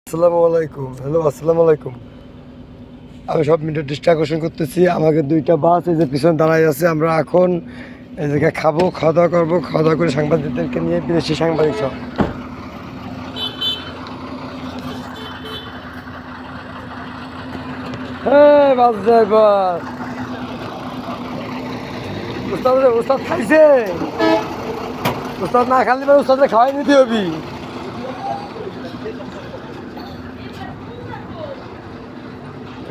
আসসালামু আলাইকুম। হ্যালো, আসসালামু আলাইকুম। আমি সব মিডিয়ার দৃষ্টি আকর্ষণ করতেছি। আমাকে দুইটা বাস এই যে পিছনে দাঁড়ায় আছে। আমরা এখন এই জায়গায় খাবো, খাওয়া দাওয়া করবো। খাওয়া দাওয়া করে সাংবাদিকদেরকে নিয়ে বিদেশি সাংবাদিক সব। হ্যাঁ, বাস ড্রাইভার উস্তাদ, উস্তাদ খাইছে। উস্তাদ না খালি উস্তাদে খাওয়াই নিতে হবি।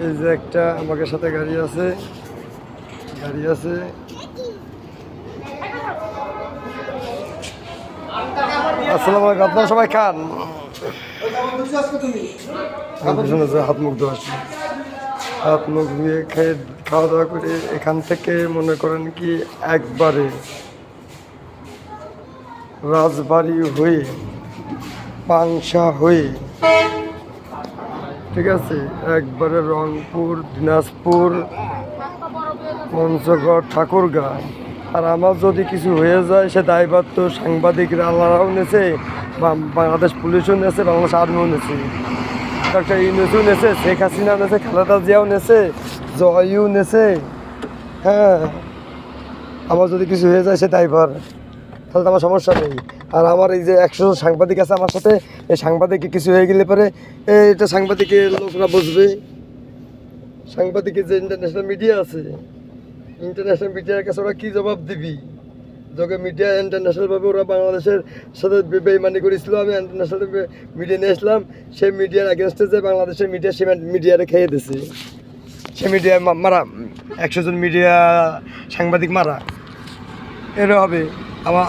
এই যে একটা আমাকে সাথে গাড়ি আছে। আসসালামু আলাইকুম। আপনারা সবাই খান। পিছনে যে হাত মুখ ধোয়া আসছে, হাত মুখ ধুয়ে খেয়ে খাওয়া দাওয়া করে এখান থেকে মনে করেন কি একবারে রাজবাড়ি হয়ে পাংশা হয়ে, ঠিক আছে, একবারে রংপুর, দিনাজপুর, পঞ্চগড়, ঠাকুরগাঁ। আর আমার যদি কিছু হয়ে যায় সে দায়ভার তো সাংবাদিকরা আল্লাহরাও নেছে, বাংলাদেশ পুলিশও নেছে, বাংলাদেশ আর্মিও নেছে, ডক্টর ইউনূসও নেছে, শেখ হাসিনা নেছে, খালেদা জিয়াও নেছে, জয়ও নেছে। হ্যাঁ, আমার যদি কিছু হয়ে যায় সে দায়ভার, তাহলে তো আমার সমস্যা নেই। আর আমার এই যে 100 জন সাংবাদিক আছে আমার সাথে, এই সাংবাদিকের কিছু হয়ে গেলে পরে এটা সাংবাদিকের লোকরা বুঝবে। সাংবাদিকের যে ইন্টারন্যাশনাল মিডিয়া আছে, ইন্টারন্যাশনাল মিডিয়ার কাছে ওরা কী জবাব দিবি? যখন মিডিয়া ইন্টারন্যাশনালভাবে ওরা বাংলাদেশের সাথে বেইমানি করেছিল, আমি ইন্টারন্যাশনাল মিডিয়া নিয়ে আসলাম, সেই মিডিয়ার এগেনস্টে যে বাংলাদেশের মিডিয়া সে মিডিয়ারে খেয়ে দিছে। সে মিডিয়া মারা, 100 জন মিডিয়া সাংবাদিক মারা, এরও হবে।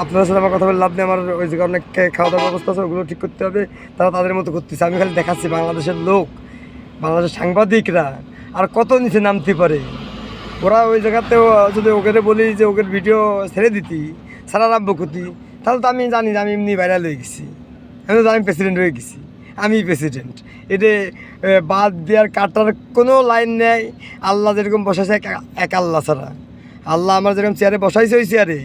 আপনাদের সাথে আমার কথা বলে লাভ নেই। আমার ওই জায়গায় অনেক খাওয়া দাওয়ার ব্যবস্থা আছে, ওগুলো ঠিক করতে হবে। তারা তাদের মতো করতেছে, আমি খালি দেখাচ্ছি বাংলাদেশের লোক, বাংলাদেশের সাংবাদিকরা আর কত নিচে নামতে পারে। ওরা ওই জায়গাতেও যদি ওকে বলি যে ওকে ভিডিও ছেড়ে দিতি, সারা রাব্য করতি, তাহলে তো আমি জানি যে আমি এমনি ভাইরাল হয়ে গেছি, আমি প্রেসিডেন্ট হয়ে গেছি, আমি প্রেসিডেন্ট। এতে বাদ দেওয়ার কাটার কোনো লাইন নেই। আল্লাহ যেরকম বসাইছে এক আল্লাহ ছাড়া, আল্লাহ আমার যেরকম চেয়ারে বসাইছে ওই চেয়ারে,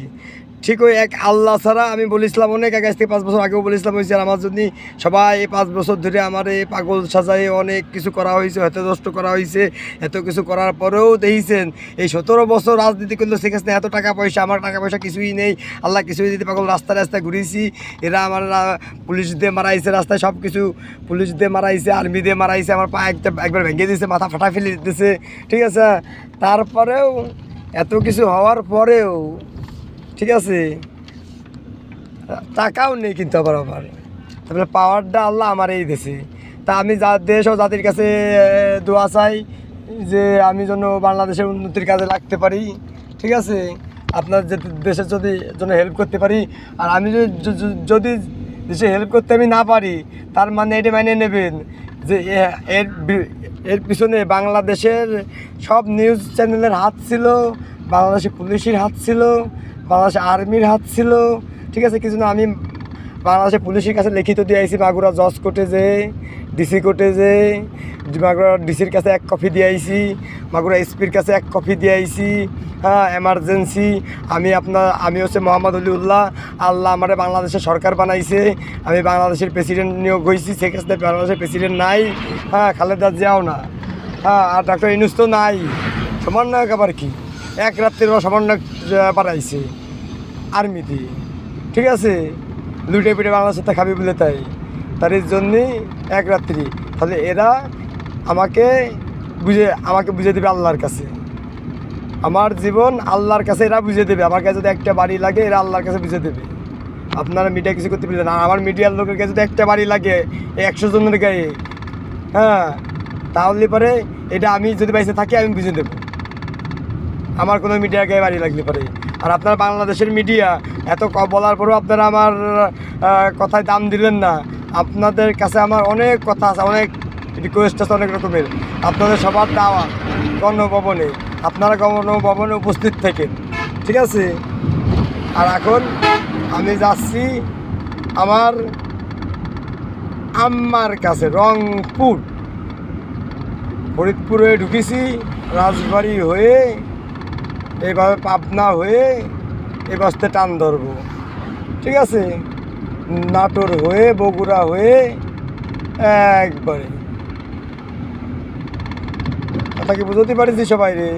ঠিক ওই এক আল্লাহ ছাড়া। আমি বলেছিলাম অনেক আগে থেকে, 5 বছর আগেও বলেছিলাম ওই চেয়ার আমার জন্য। সবাই এই 5 বছর ধরে আমার এই পাগল সাজায় অনেক কিছু করা হয়েছে, হয়তো নষ্ট করা হয়েছে। এত কিছু করার পরেও দেখেছেন এই 17 বছর রাজনীতি করলো শেখ হাসিনা, এত টাকা পয়সা, আমার টাকা পয়সা কিছুই নেই, আল্লাহ কিছুই দিতে পাগল। রাস্তায় রাস্তায় ঘুরেছি, এরা আমার পুলিশ দিয়ে মারাইছে, রাস্তায় সব কিছু পুলিশ দিয়ে মারাইছে, আর্মি দিয়ে মারাইছে, আমার পা একবার ভেঙে দিয়েছে, মাথা ফাটা ফেলে দিতেছে, ঠিক আছে। তারপরেও এত কিছু হওয়ার পরেও, ঠিক আছে, টাকাও নেই কিন্তু আবার তারপরে পাওয়ারটা আল্লাহ আমার এই দেশে। তা আমি দেশ ও জাতির কাছে দোয়া চাই যে আমি যেন বাংলাদেশের উন্নতির কাজে লাগতে পারি, ঠিক আছে। আপনার যে দেশের যদি জন্য হেল্প করতে পারি, আর আমি যদি দেশে হেল্প করতে আমি না পারি, তার মানে এটা মেনে নেবেন যে এর পিছনে বাংলাদেশের সব নিউজ চ্যানেলের হাত ছিল, বাংলাদেশের পুলিশের হাত ছিল, বাংলাদেশের আর্মির হাত ছিল, ঠিক আছে। কিছু না, আমি বাংলাদেশের পুলিশের কাছে লিখিত দিয়ে আইছি, মাগুরা জজ কোর্টে যে, ডিসি কোর্টে যে, মাগুরা ডিসির কাছে 1 কপি দিয়ে আইছি, মাগুরা এসপির কাছে 1 কপি দিয়ে আইছি। হ্যাঁ, এমার্জেন্সি আমি হচ্ছে মোহাম্মদ অলিউল্লাহ, আল্লাহ আমারে বাংলাদেশের সরকার বানাইছে, আমি বাংলাদেশের প্রেসিডেন্ট নিয়োগ হয়েছি, শেখ হাসিনা বাংলাদেশের প্রেসিডেন্ট নাই, হ্যাঁ, খালেদা জিয়াও না, হ্যাঁ, আর ডক্টর ইউনূস তো নাই। সমন্বয়ক আবার কি, এক রাত্রির সমন্বয়ক বাড়াইছে আর্মিতে, ঠিক আছে। লুটে পিটে বাংলাদেশের তা খাবি বলে তার জন্যই এক রাত্রি। তাহলে এরা আমাকে বুঝে দেবে আল্লাহর কাছে, আমার জীবন আল্লাহর কাছে এরা বুঝে দেবে। আমার কাছে যদি একটা বাড়ি লাগে, এরা আল্লাহর কাছে বুঝে দেবে। আপনারা মিডিয়া কিছু করতে পারবেন না। আমার মিডিয়ার লোকের কাছে যদি একটা বাড়ি লাগে 100 জনের গায়ে, হ্যাঁ, তাহলে পরে এটা আমি যদি বাইসে থাকি আমি বুঝে দেবো, আমার কোনো মিডিয়ার গায়ে বাড়ি লাগলে পারে। আর আপনার বাংলাদেশের মিডিয়া এত বলার পরেও আপনারা আমার কথায় দাম দিলেন না। আপনাদের কাছে আমার অনেক কথা আছে, অনেক রিকোয়েস্ট আছে, অনেক রকমের। আপনাদের সবার দাওয়া গণভবনে, আপনারা গণভবনে উপস্থিত থাকেন, ঠিক আছে। আর এখন আমি যাচ্ছি আমার আম্মার কাছে, রংপুর, ফরিদপুরে ঢুকেছি, রাজবাড়ি হয়ে এইভাবে পাবনা হয়ে এই বাসতে টান ধরবো, ঠিক আছে। নাটোর হয়ে, বগুড়া হয়ে একবারে কথা কি বুঝতে পারিস সবাই রে।